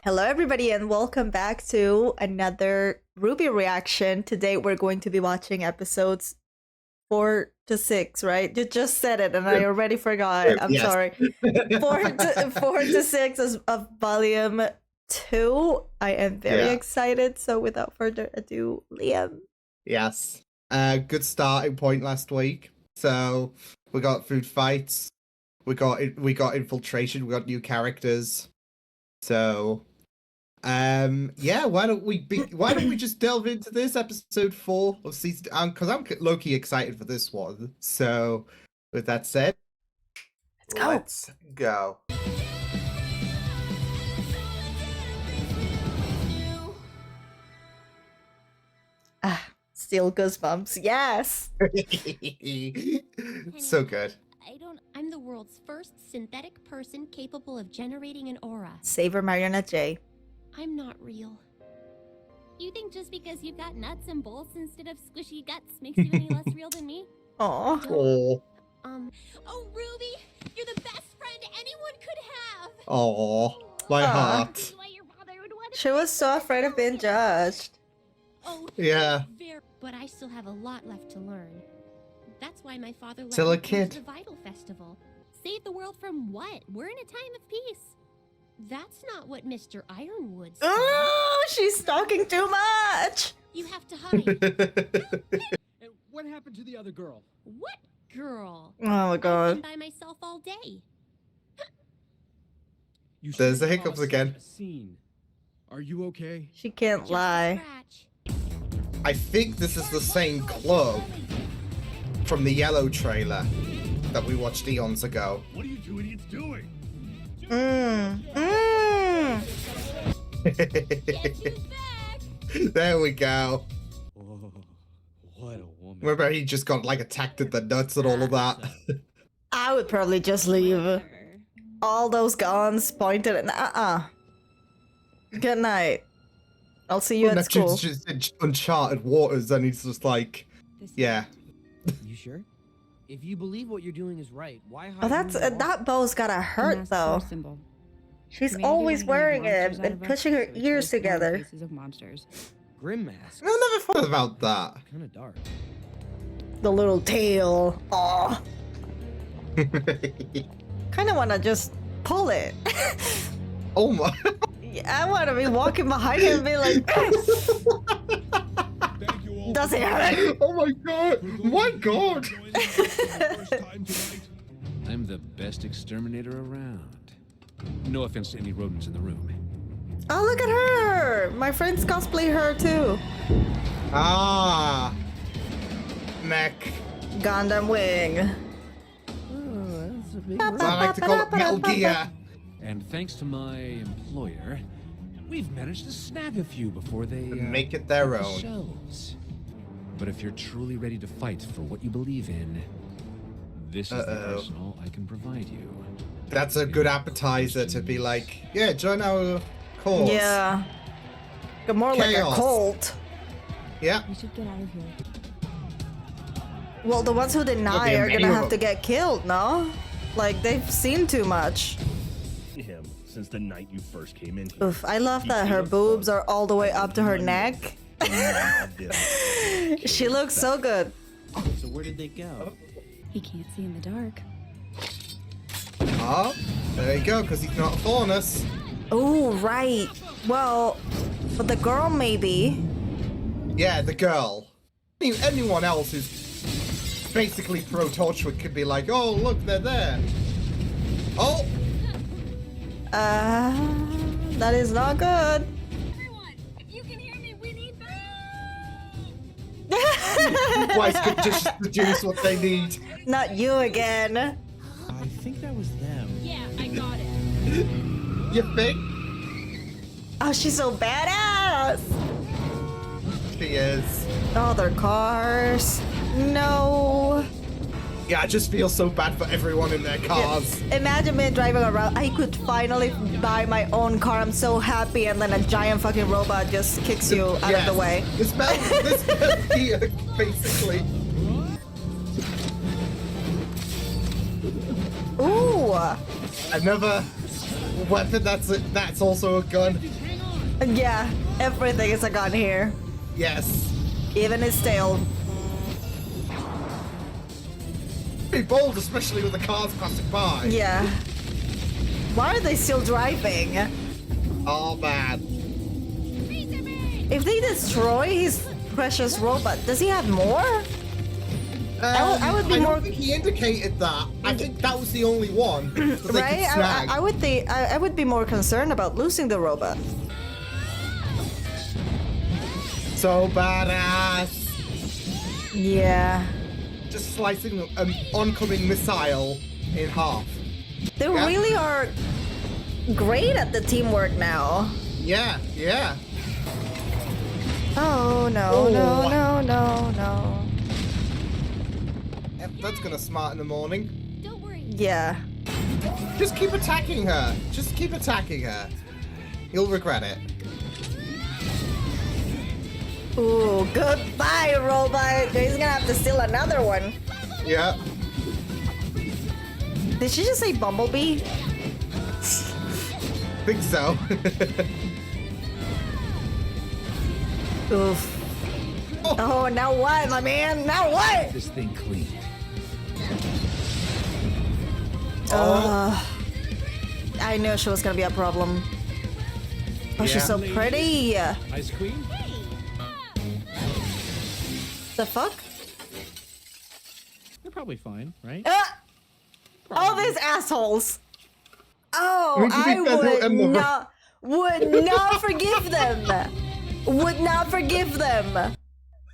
Hello everybody and welcome back to another RWBY reaction. Today we're going to be watching episodes 4 to 6, right? You just said it and I already forgot. I'm sorry. 4 to 6 of volume 2. I am very excited. So without further ado, Liam. Yes. Good starting point last week. So we got food fights. We got infiltration. We got new characters. So yeah, why don't we just delve into this episode 4 of season 2? Because I'm low-key excited for this one. So with that said, let's go. Still goosebumps. Yes. So good. I'm the world's first synthetic person capable of generating an aura. Savor Marionette J. I'm not real. You think just because you've got nuts and bolts instead of squishy guts makes you any less real than me? Aww. Oh. Oh, Ruby, you're the best friend anyone could have. Oh, my heart. She was so afraid of being judged. Oh, yeah. But I still have a lot left to learn. That's why my father let still me a kid. To the Vital Festival. Save the world from what? We're in a time of peace. That's not what Mr. Ironwood said. Oh, she's talking too much. You have to hide. What happened to the other girl? What girl? Oh my god. I've been by myself all day. There's the hiccups again. Are you okay? She can't lie. I think this is the same club from the yellow trailer that we watched eons ago. What are you two idiots doing? There we go. Oh, what a woman. Remember he just got like attacked at the nuts and all of that. I would probably just leave. All those guns pointed at Good night. I'll see you at school. Just in uncharted waters and he's just like, yeah. You sure? If you believe what you're doing is right, why hide? Oh, that's that bow's gotta hurt though. She's always wearing it and pushing her ears together. Of monsters. Grim mask. I never thought about that. Kind of dark. The little tail. Aw. Kind of want to just pull it. Oh my. I want to be walking behind him and be like, does it hurt? Oh my god. My god. I'm the best exterminator around. No offense to any rodents in the room. Oh, look at her. My friends cosplay her too. Ah. Neck. Gundam wing. I like to call it Metal Gear. And thanks to my employer, we've managed to snag a few before they make it their hit the own. shelves. But if you're truly ready to fight for what you believe in, this is the arsenal I can provide you. That's a good appetizer to be like, yeah, join our cause. Yeah. You're more like a cult. Yeah. We should get out of here. Well, the ones who deny are gonna have to get killed, no? Like, they've seen too much. Him since the night you first came in here. Oof, I love that her boobs are all the way up to her neck. She looks so good. So where did they go? He can't see in the dark. Oh, there you go, because he's not fooling us. Oh, right. Well, for the girl, maybe. Yeah, the girl. Anyone else who's basically pro-Torchwood could be like, oh, look, they're there. Oh! That is not good. Everyone, if you can hear me, we need You guys could just produce what they need. Not you again. I think that was them. Yeah, I got it. You think? Oh, she's so badass. She is. Oh, their cars. No. Yeah, I just feel so bad for everyone in their cars. Imagine me driving around. I could finally buy my own car. I'm so happy. And then a giant fucking robot just kicks you out of the way. This Gear, basically. Ooh. Another weapon. That's also a gun. Yeah, everything is a gun here. Yes. Even his tail. Pretty bold, especially with the cars passing by. Yeah. Why are they still driving? Oh man. If they destroy his precious robot, does he have more? I would be I more. don't think he indicated that. I think that was the only one that they Right? could snag. I would think I would be more concerned about losing the robot. So badass. Yeah. Just slicing an oncoming missile in half. They Yeah. really are great at the teamwork now. Yeah, yeah. Oh no, Oh. no. Yep, that's gonna smart in the morning. Don't worry. Yeah. Just keep attacking her. Just keep attacking her. You'll regret it. Ooh, goodbye, robot. He's gonna have to steal another one. Yeah. Did she just say bumblebee? Think so. Oof. Oh, now what, my man? Now what? This thing clean. I knew she was gonna be a problem. Oh, she's so Yeah. pretty. Ice Queen? The fuck? They're probably fine, right? All these assholes. Oh, Would you I think that's would not forgive them. Would not forgive them.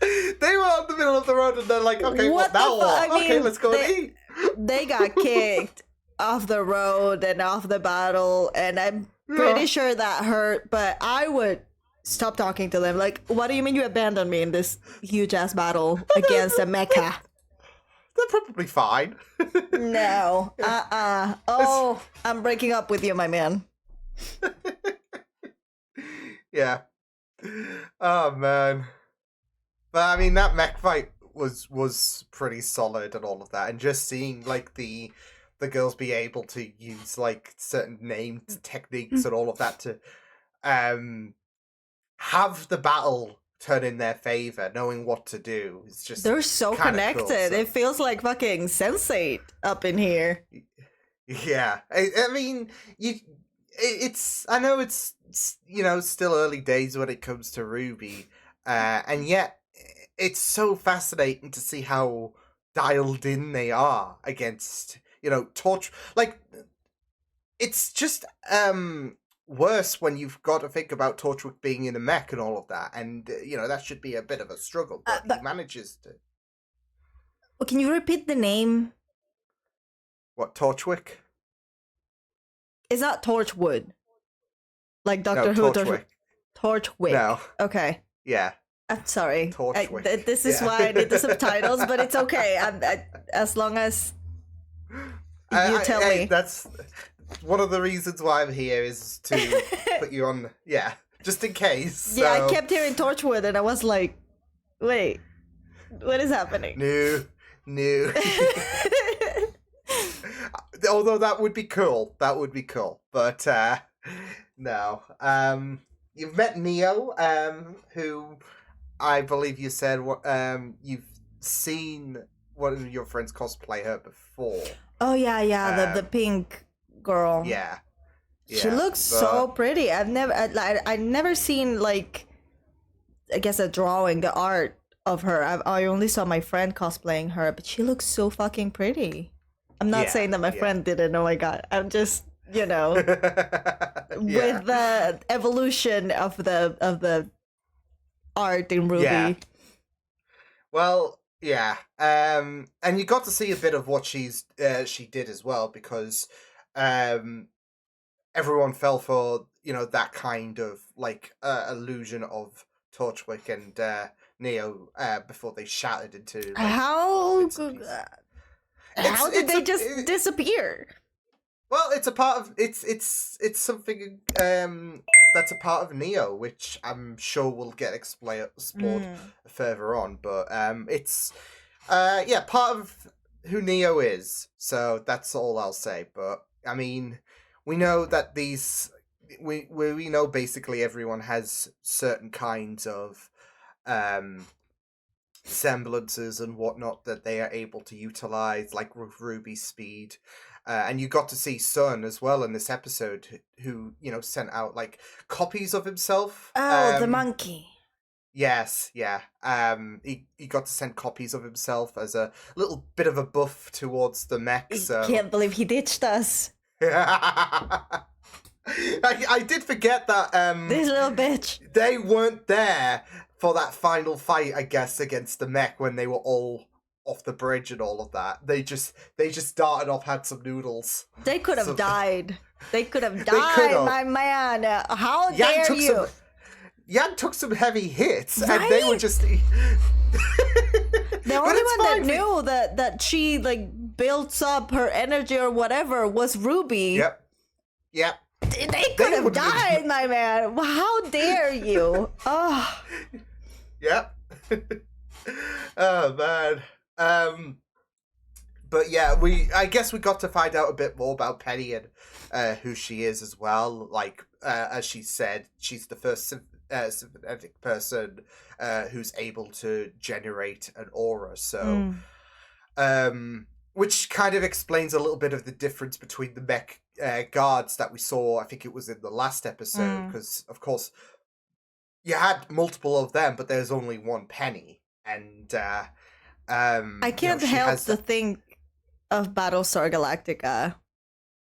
They were out in the middle of the road and they're like, okay, What what now? the fuck? I Okay, mean, let's go and eat. They got kicked off the road and off the battle, and I'm pretty sure that hurt, but I would stop talking to them. Like, what do you mean you abandoned me in this huge ass battle against a mecha? They're probably fine. No. Oh, I'm breaking up with you, my man. Yeah. Oh man. But I mean, that mech fight was pretty solid and all of that, and just seeing like the girls be able to use like certain named techniques and all of that to have the battle turn in their favor, knowing what to do. It's just They're so kinda connected. cool, so- It feels like fucking Sense8 up in here. Yeah, I mean, it's. I know it's still early days when it comes to RWBY, and yet it's so fascinating to see how dialed in they are against Torch. Like, it's just worse when you've got to think about Torchwick being in a mech and all of that, and that should be a bit of a struggle, but he manages to. Oh, can you repeat the name? What, Torchwick? It's not Torchwood. Like Doctor No, Who. Torchwick. Torchwick. No. Okay. Yeah. I'm sorry. Torchwick. This is Yeah. why I need the subtitles, but it's okay. As long as you tell me. That's one of the reasons why I'm here, is to put you on. Yeah, just in case. Yeah, so. I kept hearing Torchwood, and I was like, wait, what is happening? No. Although that would be cool. That would be cool. But no. You've met Neo, who I believe you said you've seen one of your friends cosplay her before. Oh yeah, the pink girl. Yeah. She looks so pretty. I've never seen, like, I guess a drawing, the art of her. I only saw my friend cosplaying her, but she looks so fucking pretty. I'm not saying that my friend didn't. Oh my god, I'm just with the evolution of the art in RWBY. Yeah. Well, yeah, and you got to see a bit of what she did as well, because everyone fell for that kind of like illusion of Torchwick and Neo before they shattered into. Like, How did they just disappear? Well, it's a part of it's something that's a part of Neo, which I'm sure will get explored further on. But it's part of who Neo is. So that's all I'll say. But I mean, we know that we know basically everyone has certain kinds of semblances and whatnot that they are able to utilize, like with Ruby's speed. And you got to see Sun as well in this episode, who sent out like copies of himself. Oh, the monkey. Yes, yeah. He got to send copies of himself as a little bit of a buff towards the mech. So Can't believe he ditched us. I did forget that This little bitch. they weren't there for that final fight, I guess, against the mech when they were all off the bridge and all of that. They just started off, had some noodles. They could have died. They could have They died, could've. my man. How Yang dare took you? Yang took some heavy hits, Right? and they were just. The But only it's one that fine. knew that she like builds up her energy or whatever was Ruby. Yep. They could have would've- died, my man. How dare you? Oh, Yep. Oh man. But yeah, I guess we got to find out a bit more about Penny and who she is as well. Like as she said, she's the first sympathetic person who's able to generate an aura. So, which kind of explains a little bit of the difference between the mech guards that we saw. I think it was in the last episode, because of course you had multiple of them, but there's only one Penny, and I can't she help has to think of Battlestar Galactica,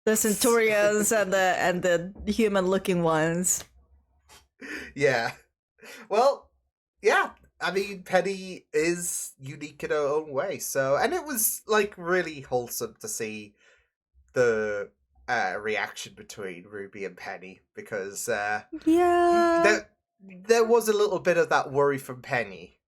the Centurions and the human-looking ones. Yeah. Well, yeah. I mean, Penny is unique in her own way. So, and it was like really wholesome to see the reaction between Ruby and Penny, because Yeah. there was a little bit of that worry from Penny.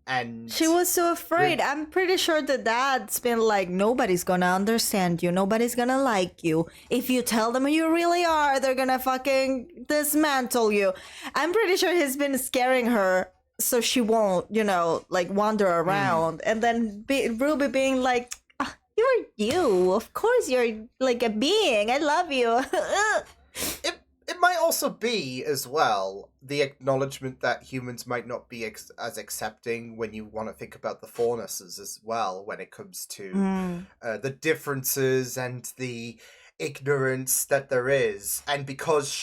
And She was so afraid. I'm pretty sure the dad's been like, nobody's gonna understand you. Nobody's gonna like you. If you tell them who you really are, they're gonna fucking dismantle you. I'm pretty sure he's been scaring her so she won't, like wander around. And then Ruby being like, you're you. Of course you're like a being. I love you. It might also be, as well, the acknowledgement that humans might not be as accepting when you want to think about the Faunuses as well, when it comes to the differences and the ignorance that there is. And because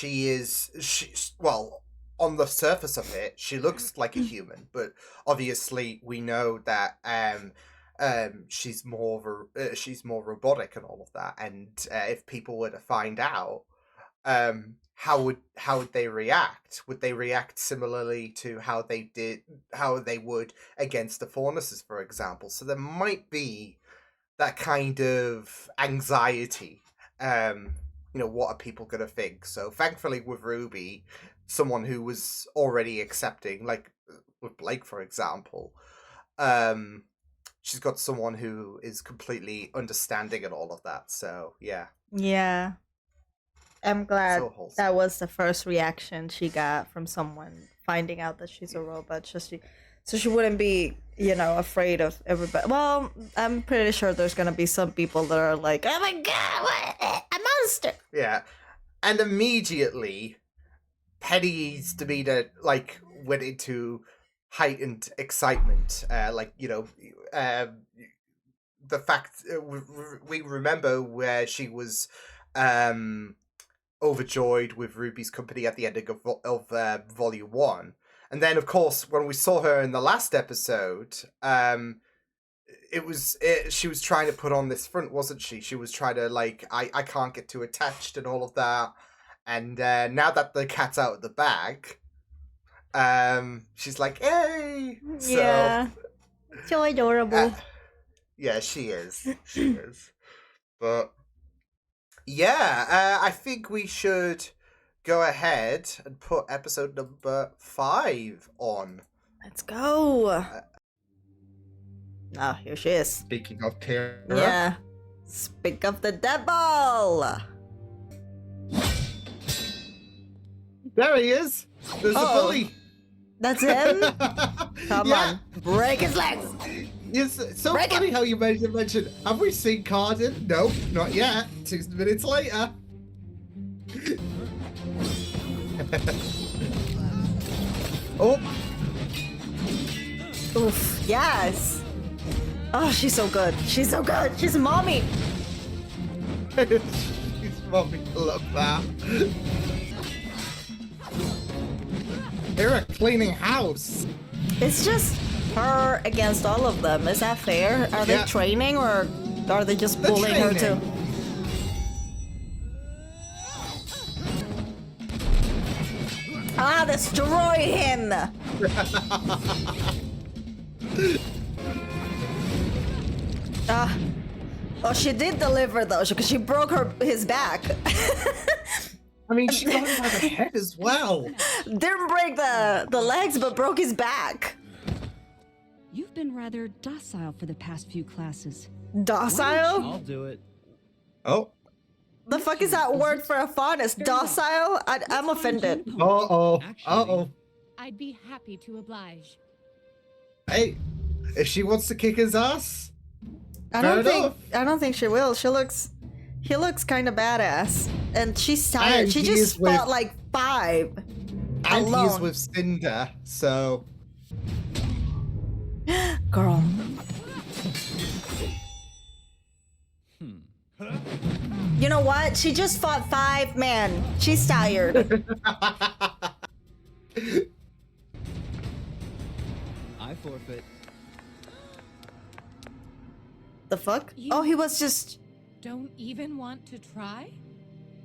well, on the surface of it, she looks like a human, but obviously we know that she's more robotic and all of that. And if people were to find out, how would they react? Would they react similarly to how they would against the Faunuses, for example? So there might be that kind of anxiety. What are people gonna think? So thankfully with Ruby, someone who was already accepting, like with Blake, for example, she's got someone who is completely understanding and all of that. So yeah. Yeah. I'm glad So wholesome. that was the first reaction she got from someone finding out that she's a robot. So she wouldn't be, afraid of everybody. Well, I'm pretty sure there's gonna be some people that are like, oh my god, what? A monster! Yeah. And immediately, Penny's demeanor, went into heightened excitement. The fact, we remember where she was overjoyed with Ruby's company at the end of Volume 1. And then, of course, when we saw her in the last episode, she was trying to put on this front, wasn't she? She was trying to, I can't get too attached and all of that. And now that the cat's out of the bag, she's like, hey! Yeah. So adorable. Yeah, she is. She is. But yeah, I think we should go ahead and put episode number 5 on. Let's go. Oh, here she is. Speaking of Kira. Yeah. Speak of the devil. There he is. There's the Uh-oh. bully. That's him? Come Yeah. on. Break his legs. It's so Break funny how you mentioned, have we seen Cardin? No, not yet. 2 minutes later. Oh, Oof, yes. Oh, she's so good. She's so good. She's a mommy. she's mommy. Look that. They're cleaning house. It's just her against all of them. Is that fair? Are they Yeah. training or are they just They're bullying her too? training. Ah, destroy him! Ah. Oh, she did deliver though, because she broke his back. I mean, she got him by the head as well. Didn't break the legs, but broke his back. You've been rather docile for the past few classes. Docile? I'll do it. Oh. The fuck is that word for a faunus? Docile? I'm offended. Uh-oh. Actually- Uh-oh. I'd be happy to oblige. Hey, if she wants to kick his ass, I Fair don't think she will. He looks kind of badass, and she's tired. And She he just is with- fought like 5 and he's alone. with Cinder, so... Girl. You know what? She just fought 5 men. She's tired. I forfeit. The fuck? Oh, he was just... Don't even want to try?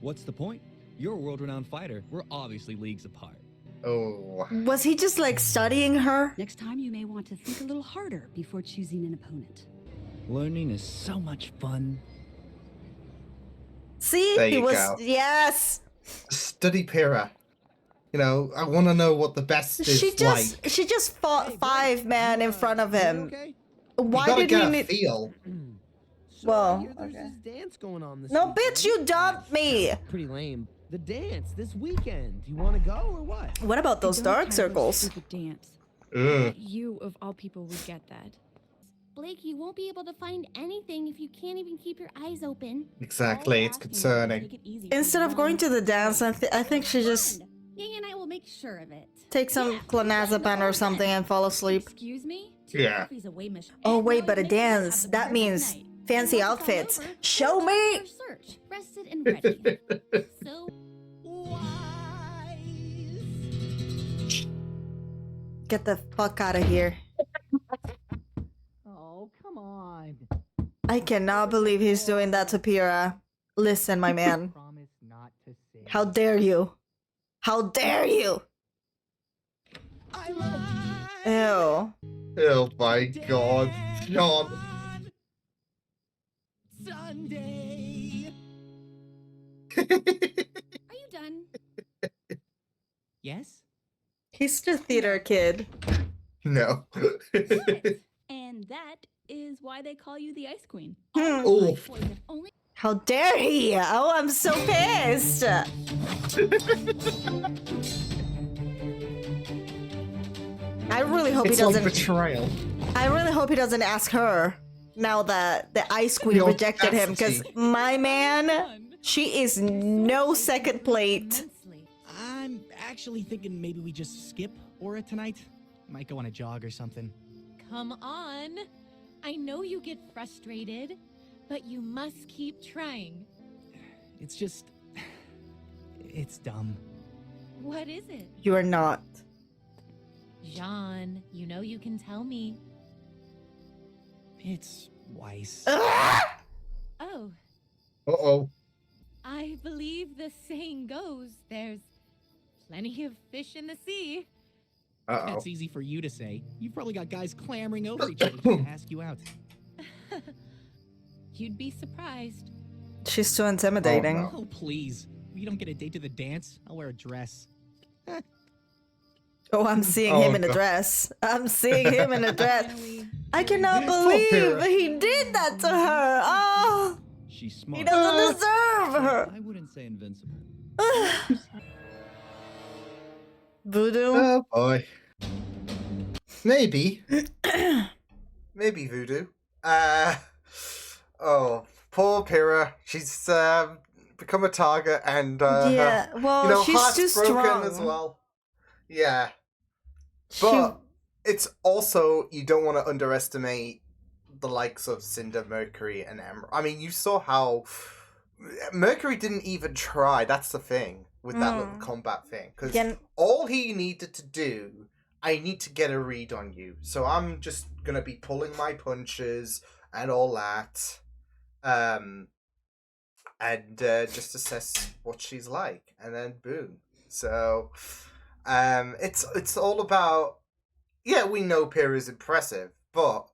What's the point? You're a world-renowned fighter. We're obviously leagues apart. Oh. Was he just like studying her? Next time you may want to think a little harder before choosing an opponent. Learning is so much fun. See? There He you was... go. Yes! Study Pyrrha. You know, I want to know what the best is She like. just fought 5 men in front of him. Okay. Why you gotta did get he a need... feel. So Well, I hear there's okay. this dance going on this No, weekend. bitch, you dumped me! Pretty lame. The dance this weekend. Do you want to go or what? What about those Don't dark have circles? stupid dance. Ugh. You, of all people, would get that. Blake, you won't be able to find anything if you can't even keep your eyes open. Exactly, it's concerning. Instead of going to the dance, I think she just Yang and I will make sure of it. take some clonazepam or something and fall asleep. Excuse me? Yeah. Coffee's a way mission. Oh And wait, now but a you may have dance, the that perfect means night. fancy Once it's all outfits. over, Show we'll me! start our search, rested and ready. So Get the fuck out of here. Oh, come on. I cannot believe he's doing that to Pyrrha. Listen, my man. Promise not to say. How dare you? How dare you? Ew. Oh my god. John. Sunday. are you done? Yes? He's just a theater kid. No. And that is why they call you the Ice Queen. Oh. Boys, if only How dare he? Oh, I'm so pissed. I really hope It's he like doesn't. betrayal. I really hope he doesn't ask her now that the Ice Queen The rejected him, because audacity. my man, she is no second plate. immensely. I'm actually thinking maybe we just skip Aura tonight. Might go on a jog or something. Come on. I know you get frustrated, but you must keep trying. It's just... It's dumb. What is it? You are not. Jaune, you know you can tell me. It's Weiss. Ah! Oh, Uh-oh. I believe the saying goes, there's plenty of fish in the sea. Uh-oh. That's easy for you to say. You've probably got guys clamoring over each other to ask you out. You'd be surprised. She's too intimidating. Oh, no. Oh, please. If you don't get a date to the dance, I'll wear a dress. Oh, I'm seeing Oh, him in a God. dress. I'm seeing him in a dress. Finally, I cannot Poor believe Pyrrha. he did that to her. Oh, She's he smart. doesn't deserve her. I wouldn't say invincible. Voodoo? Oh boy. Maybe. Maybe voodoo. Oh, poor Pyrrha. She's become a target, and yeah, well, you know, she's heart's too broken strong as well. Yeah, but it's also, you don't want to underestimate the likes of Cinder, Mercury, and Emerald. I mean, you saw how Mercury didn't even try. That's the thing with that little combat thing, because all he needed to do, I need to get a read on you, so I'm just gonna be pulling my punches and all that, and just assess what she's like, and then boom. So, it's all about, yeah, we know Pyrrha's impressive, but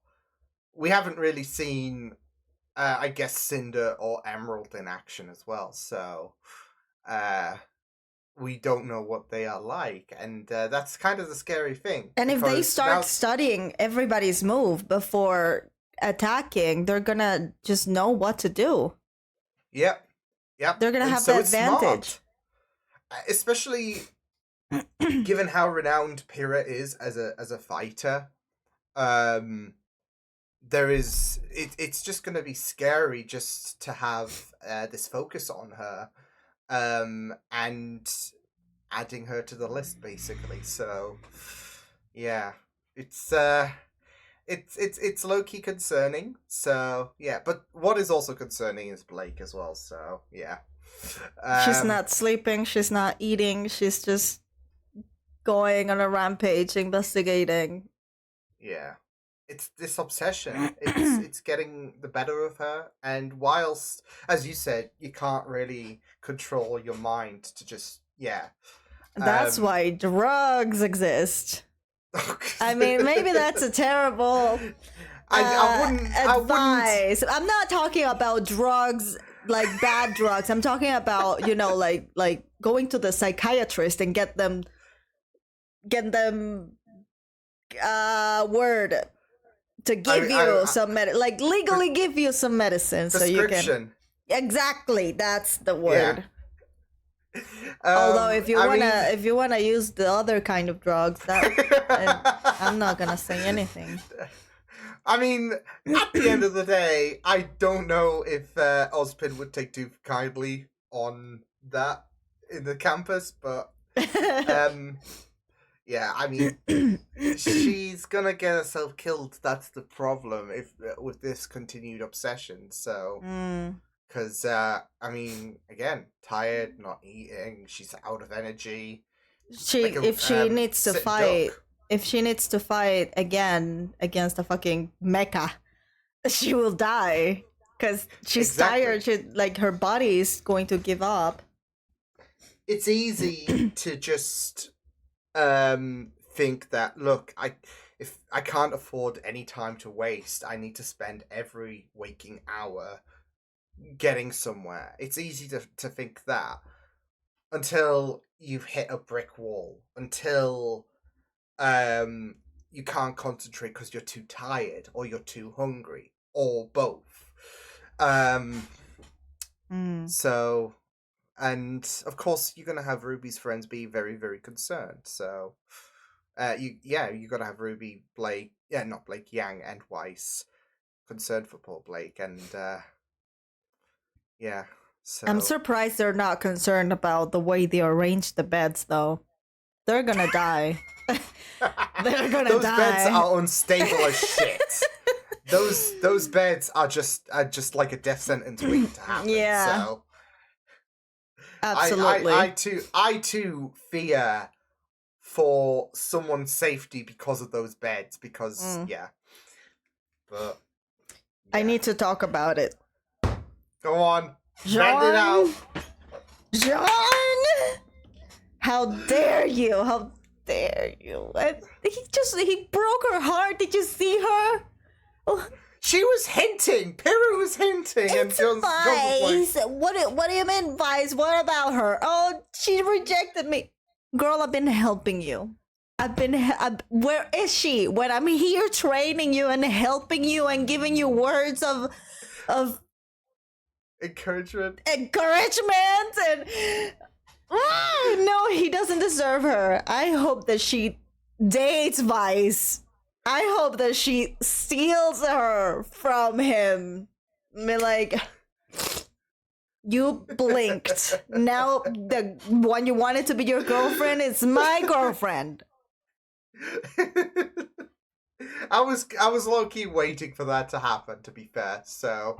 we haven't really seen, I guess, Cinder or Emerald in action as well. So, we don't know what they are like, and that's kind of the scary thing. And if they start studying everybody's move before attacking, they're gonna just know what to do. Yep. They're gonna have the advantage. Especially given how renowned Pyrrha is as a fighter. It's just gonna be scary just to have this focus on her, and adding her to the list, basically. So yeah, it's low-key concerning. So yeah, but what is also concerning is Blake as well. So yeah, she's not sleeping, she's not eating, she's just going on a rampage, investigating. Yeah, it's this obsession. It's getting the better of her, and whilst, as you said, you can't really control your mind to just That's why drugs exist. I mean, maybe that's a terrible advice. I'm not talking about drugs, like bad drugs. I'm talking about, you know, like going to the psychiatrist and get them word to give you some like legally give you some medicine so you can. Exactly, that's the word. Yeah. Although if you wanna use the other kind of drugs, that I'm not gonna say anything. I mean, at the end of the day, I don't know if Ozpin would take too kindly on that in the campus, but yeah, I mean, she's gonna get herself killed. That's the problem with this continued obsession. So, because I mean, again, tired, not eating, she's out of energy. If she needs to fight again against a fucking mecha, she will die because she's tired. Like her body is going to give up. It's easy to just think that, look, if I can't afford any time to waste, I need to spend every waking hour getting somewhere. It's easy to think that until you've hit a brick wall, until you can't concentrate because you're too tired or you're too hungry or both. So, and of course you're gonna have Ruby's friends be very, very concerned. So you gotta have Ruby, Blake, not Blake, Yang and Weiss concerned for poor Blake, and yeah. So I'm surprised they're not concerned about the way they arrange the beds, though. They're gonna die. They're gonna those die. Beds are unstable as shit. Those beds are just like a death sentence waiting to happen. Yeah. So absolutely. I too fear for someone's safety because of those beds. Because but I need to talk about it. Go on. Jaune? Vent it out. Jaune! How dare you? How dare you? He broke her heart. Did you see her? Oh. She was hinting. Pyrrha was hinting. It's and Vice. What do you mean, Vice? What about her? Oh, she rejected me. Girl, I've been helping you. Where is she? When I'm here training you and helping you and giving you words of encouragement and no, he doesn't deserve her. I hope that she dates Vice. I hope that she steals her from him. I mean, like, You blinked. Now the one you wanted to be your girlfriend is my girlfriend. I was low key waiting for that to happen. To be fair, so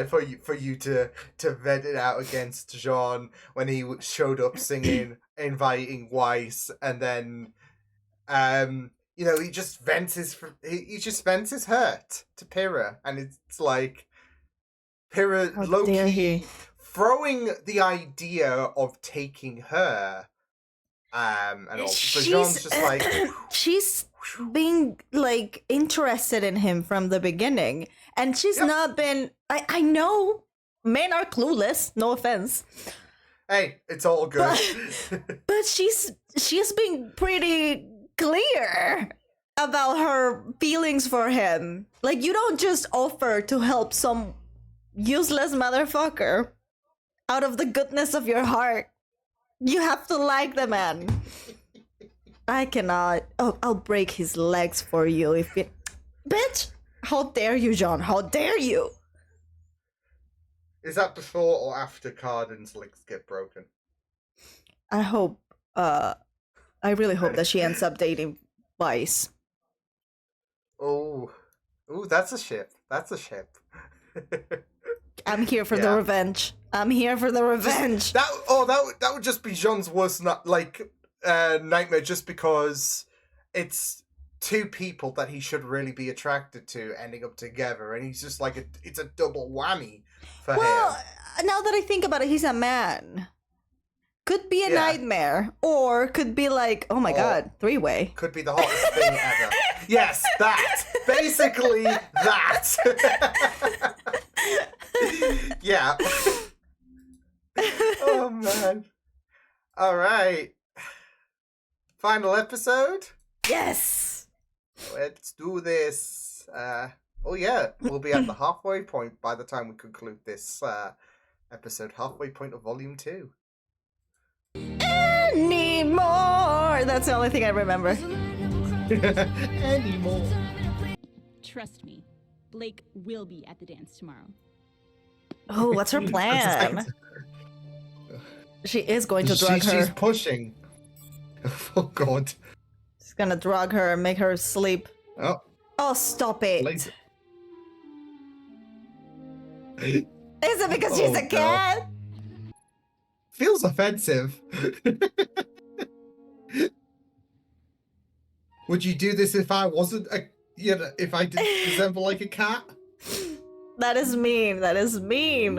for you to vent it out against Jaune when he showed up singing, inviting Weiss, and then you know, he just vents his hurt to Pyrrha, and it's like Pyrrha low key throwing the idea of taking her. And all. So Jaune's just like she's being like interested in him from the beginning, and she's not been. I know men are clueless. No offense. Hey, it's all good. But she's been pretty clear about her feelings for him. Like, you don't just offer to help some useless motherfucker out of the goodness of your heart. You have to like the man. I cannot. Oh, I'll break his legs for you if you... Bitch! How dare you, Jaune? How dare you? Is that before or after Cardin's legs get broken? I hope, I really hope that she ends up dating Weiss. Oh, that's a ship. That's a ship. I'm here for the revenge. I'm here for the revenge. That would just be Jaune's worst nightmare, just because it's two people that he should really be attracted to ending up together, and he's just like it's a double whammy for him. Well, now that I think about it, he's a man. Could be a nightmare, or could be like, oh my god, three-way. Could be the hottest thing ever. Yes, that. Basically, that. Yeah. Oh man. All right. Final episode? Yes. Let's do this. Oh yeah, we'll be at the halfway point by the time we conclude this episode. Halfway point of Volume 2. Anymore. That's the only thing I remember. Anymore. Trust me, Blake will be at the dance tomorrow. Oh, what's her plan? She is going to drug her. She's pushing. Oh god. She's gonna drug her and make her sleep. Oh. Oh, stop it. Later. Is it because she's a cat? Feels offensive. Would you do this if I wasn't a, if I didn't resemble like a cat? That is mean. That is mean.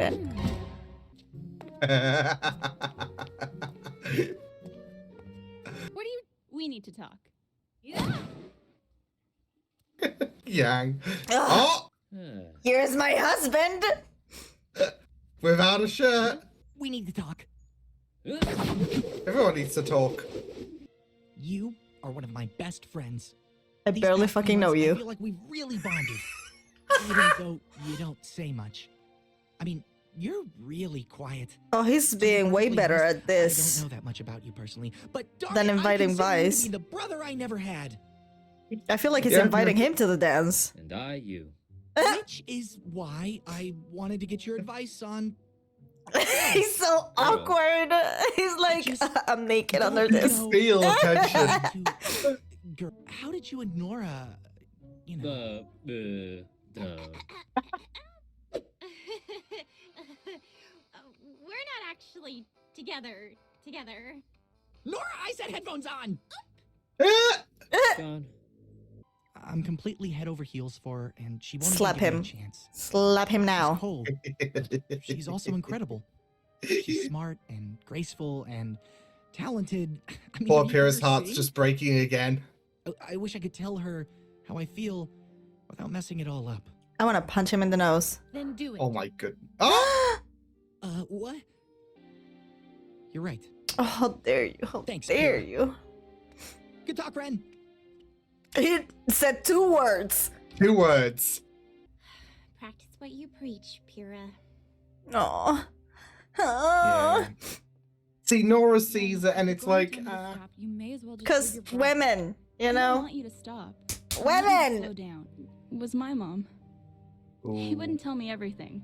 We need to talk. Yeah. Yang. Oh! Here's my husband! Without a shirt. We need to talk. Everyone needs to talk. You are one of my best friends. I barely fucking know you. I feel like we've really bonded. Even though you don't say much. I mean, you're really quiet. Oh, he's being way better at this. I don't know that much about you personally, but than inviting Weiss. The brother I never had. I feel like he's inviting him to the dance. And I you. Which is why I wanted to get your advice on. He's so awkward. He's like, I'm naked under this. Feel tension. How did you and Nora, you know? We're not actually together. Nora, I said headphones on. John. I'm completely head over heels for her, and she won't slap give him. me a chance. Slap him now. She's cold. She's also incredible. She's smart and graceful and talented. I mean, Poor Pyrrha's heart's just breaking again. I wish I could tell her how I feel without messing it all up. I want to punch him in the nose. Then do it. Oh my goodness. Oh! What? You're right. Oh, how dare you? How dare you? Good talk, friend. He said 2 words. 2 words. Practice what you preach, Pyrrha. Aww. Yeah. See, Nora sees it and it's like, You may as well just because women, you know? I want you to stop. Women! Slow down. It was my mom. Ooh. He wouldn't tell me everything,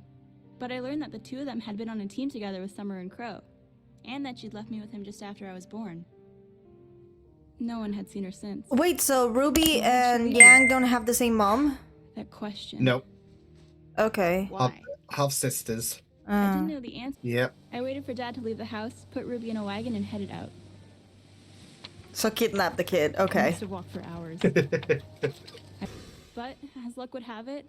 But I learned that the two of them had been on a team together with Summer and Crow, and that she'd left me with him just after I was born. No one had seen her since. Wait, so Ruby and Yang don't have the same mom? That question. Nope. Okay. Why? Half sisters. I didn't know the answer. Yep. I waited for Dad to leave the house, put Ruby in a wagon, and headed out. So kidnap the kid. I Okay. must have walked for hours. But, as luck would have it,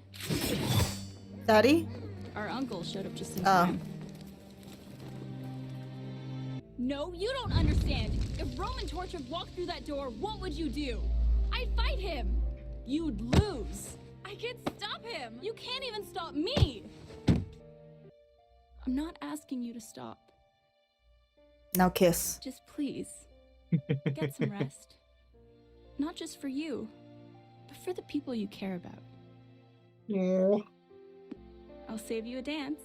Daddy? our uncle showed up just in Oh. time. No, you don't understand. If Roman Torchwood walked through that door, what would you do? I'd fight him. You'd lose. I can't stop him. You can't even stop me. I'm not asking you to stop. Now kiss. Just please, get some rest. Not just for you, but for the people you care about. Aw. I'll save you a dance.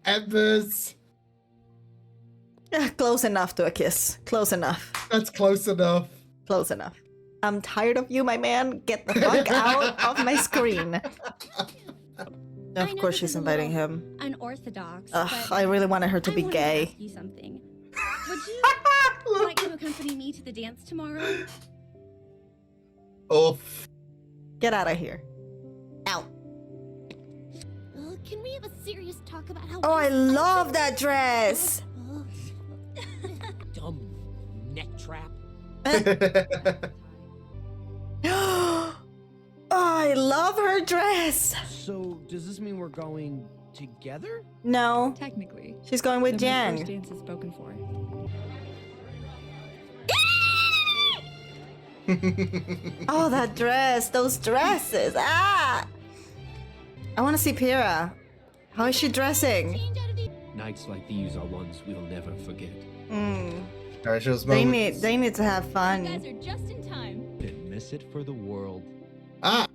Embers. Yeah, close enough to a kiss. Close enough. That's close enough. Close enough. I'm tired of you, my man. Get the fuck out of my screen. Of course she's inviting him. Unorthodox. Ugh, but I really wanted her to be I wanted gay. ask you something. Would you like to accompany me to the dance tomorrow? Oof. Get out of here. Out. Can we have a serious talk about how? Oh, I love that dress. Dumb neck trap. Oh, I love her dress. So, does this mean we're going together? No, Technically. she's going with So my first Yang. dance is spoken for. Oh, that dress. Those dresses. Ah. I want to see Pyrrha. How is she dressing? Nights like these are ones we'll never forget. Precious They moments. need to have You fun. guys are just in time. Didn't miss it for the world. Ah.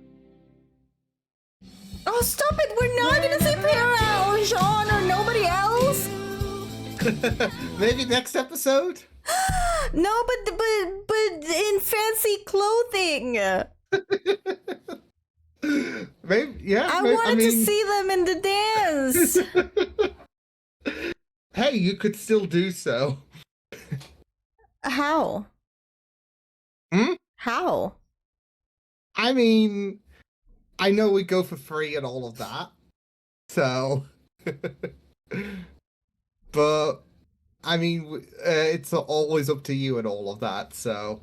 Oh, stop it! We're not gonna see Pyrrha or Jaune or nobody else. Maybe next episode. No, but in fancy clothing. Maybe, yeah. I maybe, wanted to see them in the dance. Hey, you could still do so. How? Hmm? How? I mean, I know we go for free and all of that. So, but I mean, it's always up to you and all of that. So,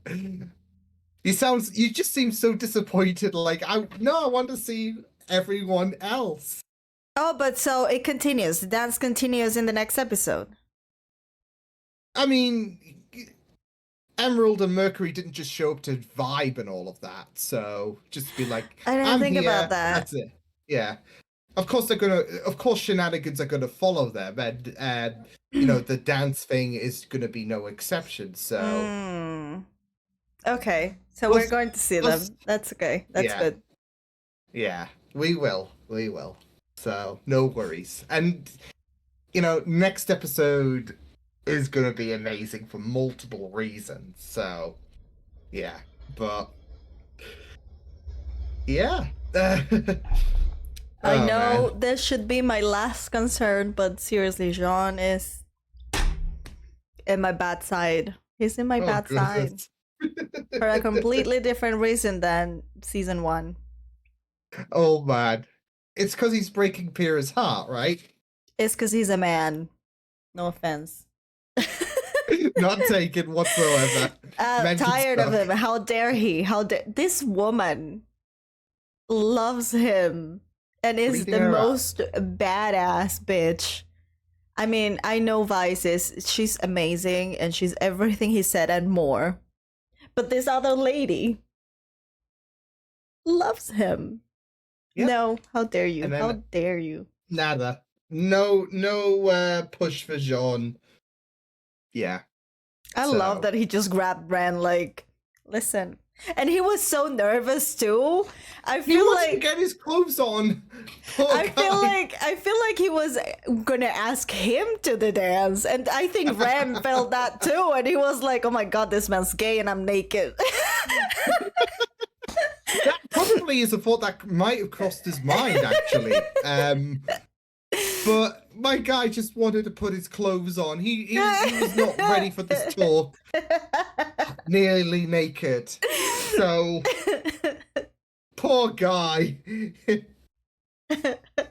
you just seem so disappointed. Like, I want to see everyone else. Oh, but so it continues. The dance continues in the next episode. I mean, Emerald and Mercury didn't just show up to vibe and all of that. So just be like, I didn't I'm think here, about that. That's it. Yeah. Of course shenanigans are gonna follow them, and you know the dance thing is gonna be no exception. So Okay, so we're going to see them. That's okay. That's good. Yeah, we will. So no worries. And you know, next episode is gonna be amazing for multiple reasons. So yeah, but yeah. I Oh, know man. this should be my last concern, but seriously, Jaune is in my bad side. He's in my Oh, bad side goodness. for a completely different reason than season 1. Oh man, it's because he's breaking Pyrrha's heart, right? It's because he's a man. No offense. Not taken whatsoever. Men can Tired of suck. him. How dare he? This woman loves him and is Leading the her up. most badass bitch. I mean, I know Vice is, she's amazing and she's everything he said and more. But this other lady loves him. Yep. No, how dare you? And then- How dare you? Nada. No push for Jaune. Yeah. I So- love that he just grabbed Bran like, listen. And he was so nervous too. I He feel wasn't like getting his clothes on. Poor I feel guy. like he was gonna ask him to the dance, and I think Ram felt that too, and he was like, "Oh my god, this man's gay, and I'm naked." That probably is a thought that might have crossed his mind, actually. But my guy just wanted to put his clothes on. He was not ready for this talk. Nearly naked. So, poor guy.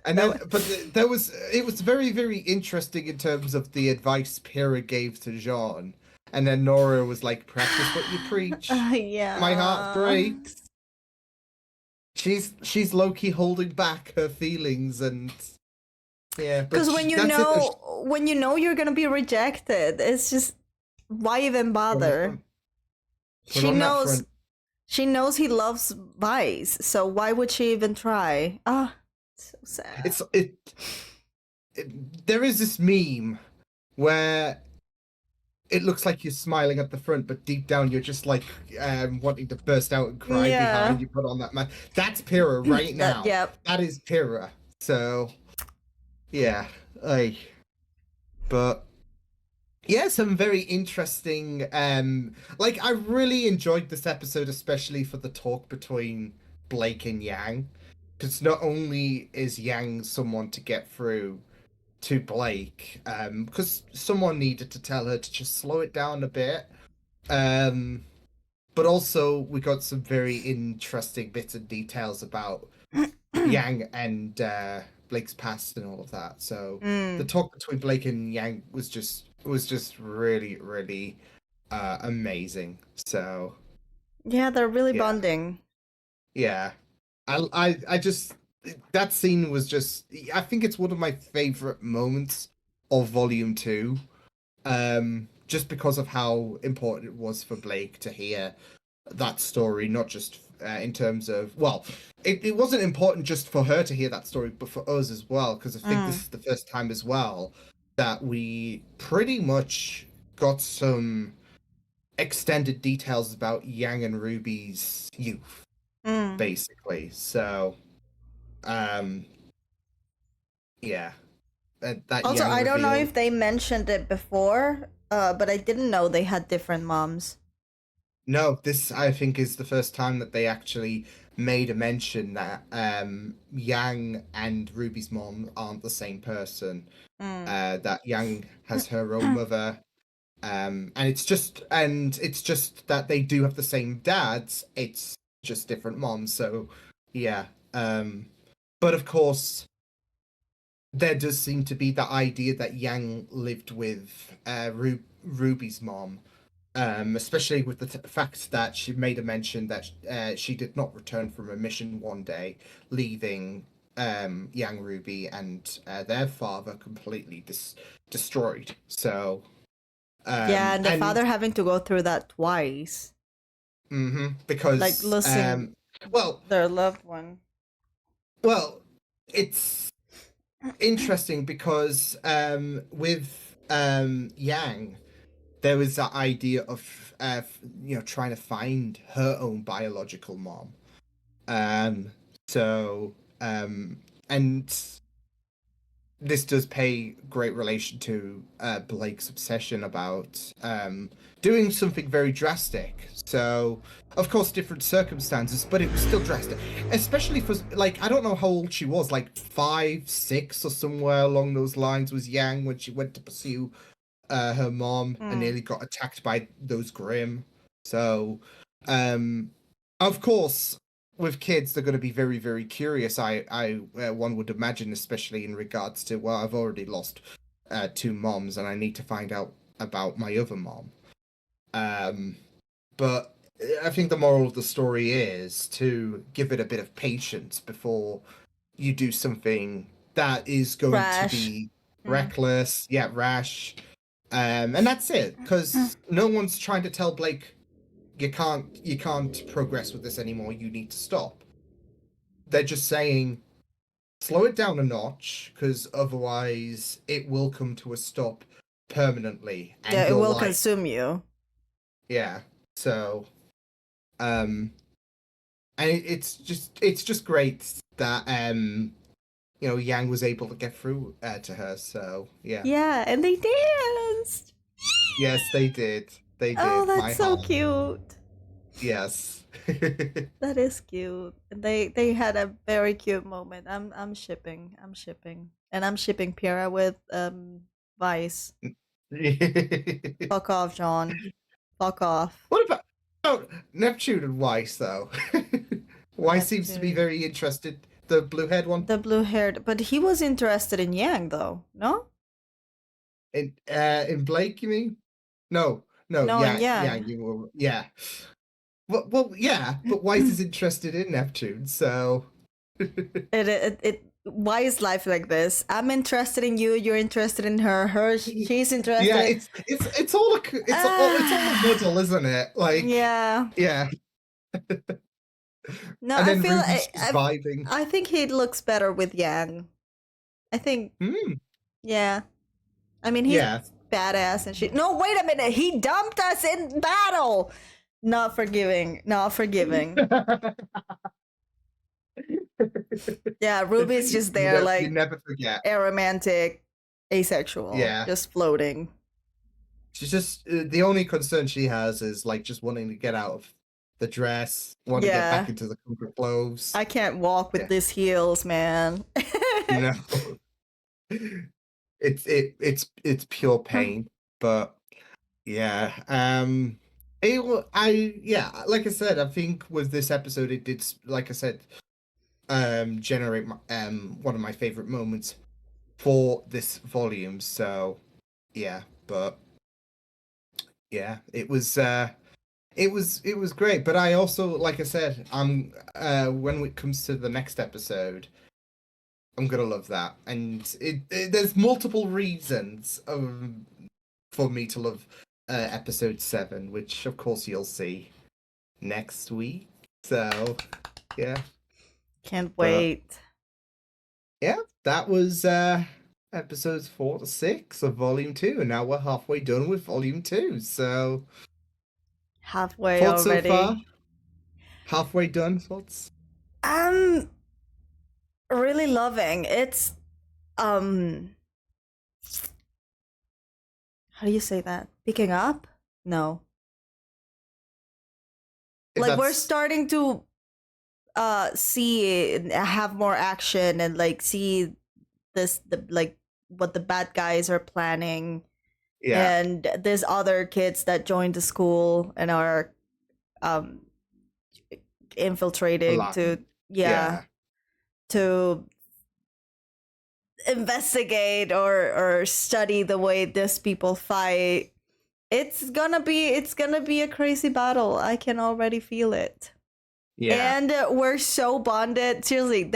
And then, but it was very, very interesting in terms of the advice Pyrrha gave to Jaune. And then Nora was like, practice what you preach. Yeah. My heart breaks. She's low-key holding back her feelings, and yeah. Because when you know you're gonna be rejected, it's just, why even bother? She knows he loves Vice, so why would she even try? Ah, so sad. There is this meme where it looks like you're smiling at the front, but deep down you're just like wanting to burst out and cry behind you put on that mask. That's Pyrrha right now. That is Pyrrha. So yeah, but yeah, some very interesting. Like, I really enjoyed this episode, especially for the talk between Blake and Yang, because not only is Yang someone to get through to Blake, because someone needed to tell her to just slow it down a bit, but also we got some very interesting bits and details about Yang and Blake's past and all of that. So the talk between Blake and Yang was just really, really amazing. So yeah, they're really bonding. Yeah, I just, that scene was just, I think it's one of my favorite moments of Volume 2, just because of how important it was for Blake to hear that story, not just in terms of, well, it wasn't important just for her to hear that story, but for us as well, because I think this is the first time as well that we pretty much got some extended details about Yang and Ruby's youth, basically. So yeah, that also, Yang I don't know reveal... if they mentioned it before, but I didn't know they had different moms. No, this, I think, is the first time that they actually made a mention that Yang and Ruby's mom aren't the same person. That Yang has her own mother, and it's just that they do have the same dads. It's just different moms. So yeah, but of course, there does seem to be the idea that Yang lived with Ruby's mom. Especially with the fact that she made a mention that she did not return from a mission one day, leaving Yang, Ruby, and their father completely destroyed. So yeah, and the father having to go through that twice. Because like losing their loved one. Well, it's interesting because with Yang, there was that idea of trying to find her own biological mom. And this does pay great relation to Blake's obsession about doing something very drastic. So, of course, different circumstances, but it was still drastic. Especially for, like, I don't know how old she was, like 5, 6 or somewhere along those lines was Yang when she went to pursue her mom and nearly got attacked by those Grimm. So, of course, with kids, they're going to be very, very curious. One would imagine, especially in regards to, well, I've already lost 2 moms, and I need to find out about my other mom. But I think the moral of the story is to give it a bit of patience before you do something that is going to be reckless, rash. And that's it, because no one's trying to tell Blake you can't progress with this anymore, you need to stop. They're just saying slow it down a notch, because otherwise it will come to a stop permanently. And it will consume you. Yeah. So and it's just great that Yang was able to get through to her. So yeah. Yeah, and they danced. Yes, they did. They did. Oh, that's so cute. Yes. That is cute. They had a very cute moment. I'm shipping. And I'm shipping Pyrrha with Vice. Fuck off, Jaune. Fuck off. What about Neptune and Weiss though? Weiss seems to be Neptune. very interested. The blue-haired one. The blue-haired, but he was interested in Yang though, no? In Blake, you mean? No, No, in yeah, Yang. you were, yeah. Well, yeah, but Weiss is interested in Neptune, so. Why is life like this? I'm interested in you. You're interested in her. She's interested. Yeah, it's all a muddle, isn't it? Like, yeah. No, and I then feel Ruby's just vibing. I think he looks better with Yang. I think. Yeah. I mean, he's badass and shit. No, wait a minute. He dumped us in battle. Not forgiving. Yeah, Ruby's just there, like, you never forget. Aromantic, asexual, just floating. She's just the only concern she has is like just wanting to get out of the dress, want to get back into the comfort clothes. I can't walk with these heels, man. No, it's pure pain, but yeah. Like I said, I think with this episode, it did, like I said, generate one of my favorite moments for this volume. So yeah, but yeah, it was great. But I also, like I said, when it comes to the next episode, I'm gonna love that, and there's multiple reasons for me to love episode 7, which of course you'll see next week. So yeah, can't wait. Yeah, that was episodes 4 to 6 of volume 2, and now we're halfway done with volume 2. So halfway thoughts already. So far? Halfway done. Thoughts? Really loving. It's how do you say that? Picking up? No. Like we're starting to see have more action and like see like what the bad guys are planning. Yeah. And there's other kids that joined the school and are infiltrating to investigate or study the way these people fight. It's gonna be a crazy battle. I can already feel it. Yeah. And we're so bonded. Seriously,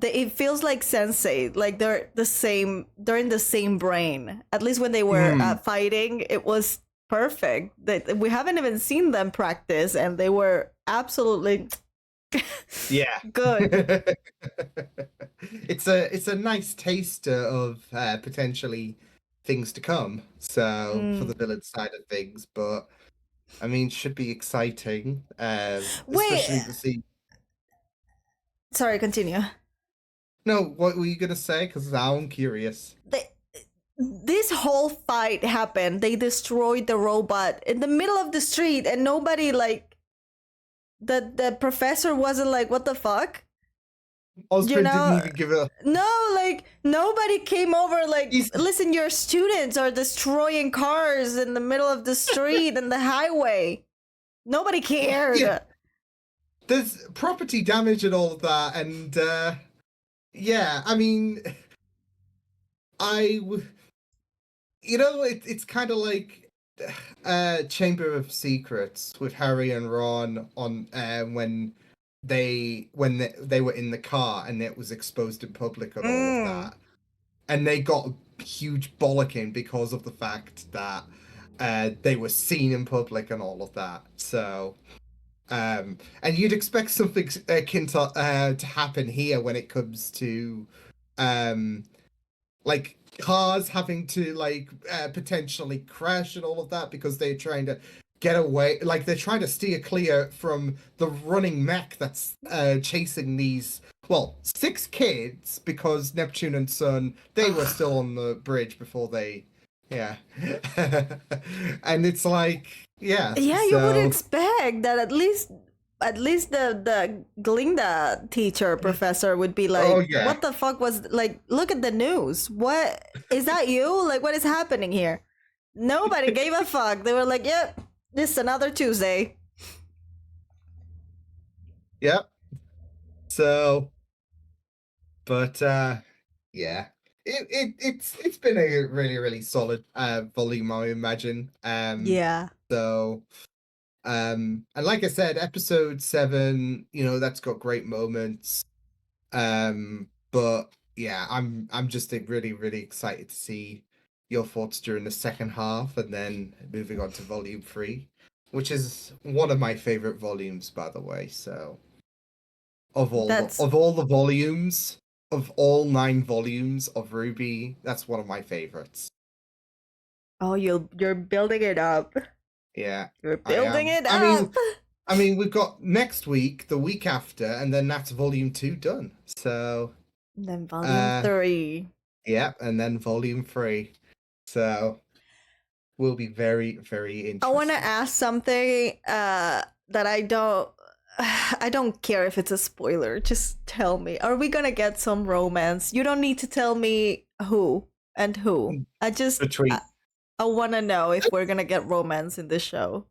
it feels like sensei. Like they're in the same brain. At least when they were fighting, it was perfect. We haven't even seen them practice, and they were absolutely good. It's a nice taster of potentially things to come. So for the villain side of things, but I mean, should be exciting. Especially to see. Sorry, continue. No, what were you gonna say? Because I'm curious. This whole fight happened. They destroyed the robot in the middle of the street, and nobody like. The professor wasn't like, what the fuck? Oscar didn't even give a... No, like, nobody came over like, listen, your students are destroying cars in the middle of the street and the highway. Nobody cared. Yeah. There's property damage and all of that, and yeah, I mean, it's kind of like Chamber of Secrets with Harry and Ron on when they were in the car and it was exposed in public and all of that, and they got a huge bollocking because of the fact that they were seen in public and all of that. So and you'd expect something akin to happen here when it comes to like cars having to like potentially crash and all of that because they're trying to get away, like they're trying to steer clear from the running mech that's chasing these 6 kids, because Neptune and Sun, they were still on the bridge before they Yeah. And it's like, yeah. Yeah, you would expect that at least the Glinda teacher professor would be like, Oh, yeah. what the fuck was, like, look at the news. What is that you? Like, what is happening here? Nobody gave a fuck. They were like, yep, this is another Tuesday. Yep. So, but yeah. It's been a really solid volume, I imagine. Yeah. So and like I said, episode 7, you know, that's got great moments. But yeah, I'm just really excited to see your thoughts during the second half, and then moving on to volume 3, which is one of my favorite volumes, by the way. So of all the volumes, of all 9 volumes of RWBY, that's one of my favorites. Oh, you're building it up. Yeah, you're building it up. I mean, we've got next week, the week after, and then that's volume 2 done. So and then volume 3. Yeah, and then volume 3. So will be very interesting. I want to ask something that I don't care if it's a spoiler. Just tell me. Are we gonna get some romance? You don't need to tell me who and who. I want to know if we're gonna get romance in this show.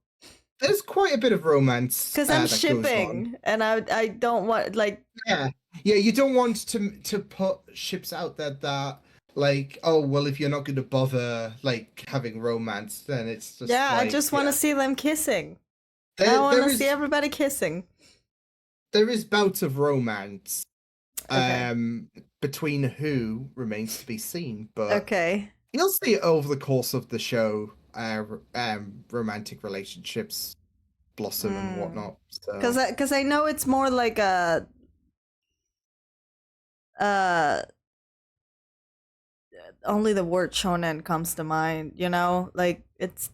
There's quite a bit of romance because I'm shipping, and I don't want, like, yeah, you don't want to put ships out there that, like, oh well, if you're not going to bother like having romance, then it's just I just want to see them kissing. I want to see everybody kissing. There is bouts of romance, between who remains to be seen, but you'll see it over the course of the show. Romantic relationships blossom and whatnot. Because I know it's more like a only the word shonen comes to mind, you know, like it's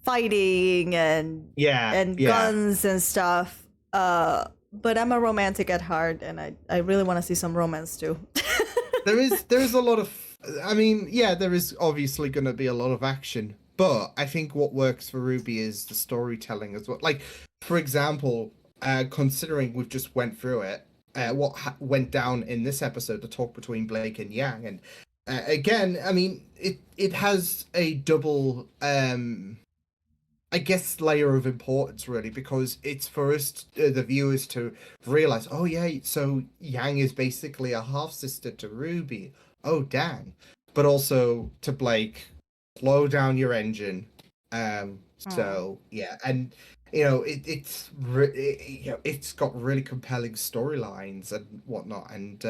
fighting and guns and stuff. But I'm a romantic at heart, and I really want to see some romance too. there is a lot of, I mean, yeah, there is obviously going to be a lot of action, but I think what works for RWBY is the storytelling as well. Like, for example, considering we've just went through it, what went down in this episode, the talk between Blake and Yang, and again, I mean, it has a double, I guess, layer of importance, really, because it's for us, the viewers, to realize, oh yeah, so Yang is basically a half sister to RWBY. Oh dang! But also to Blake, slow down your engine. So yeah, and you know, it's got really compelling storylines and whatnot, and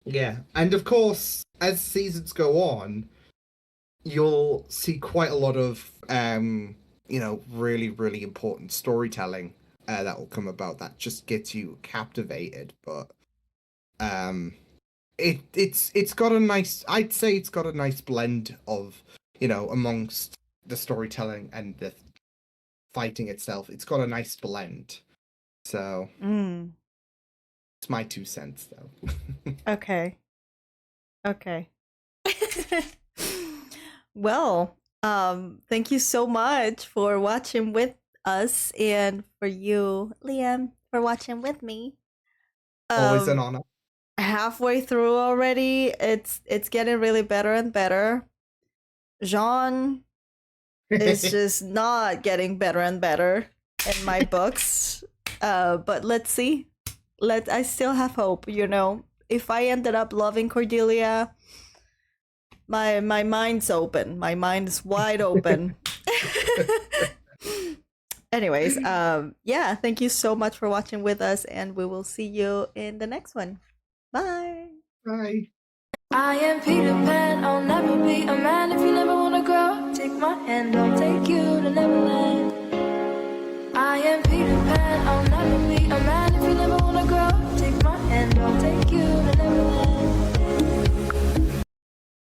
yeah, and of course, as seasons go on, you'll see quite a lot of you know, really important storytelling that will come about that just gets you captivated. But it's got a nice, I'd say it's got a nice blend of, you know, amongst the storytelling and the fighting itself. It's got a nice blend. So it's my 2 cents, though. Okay. Well, thank you so much for watching with us, and for you, Liam, for watching with me. Always an honor. Halfway through already. It's getting really better and better. Jaune is just not getting better and better in my books. But let's see. I still have hope, you know. If I ended up loving Cordelia, my mind's open. My mind is wide open. Anyways, yeah, thank you so much for watching with us, and we will see you in the next one. Bye. Bye. I am Peter Pan, I'll never be a man if you never wanna grow. Take my hand, I'll take you to Neverland.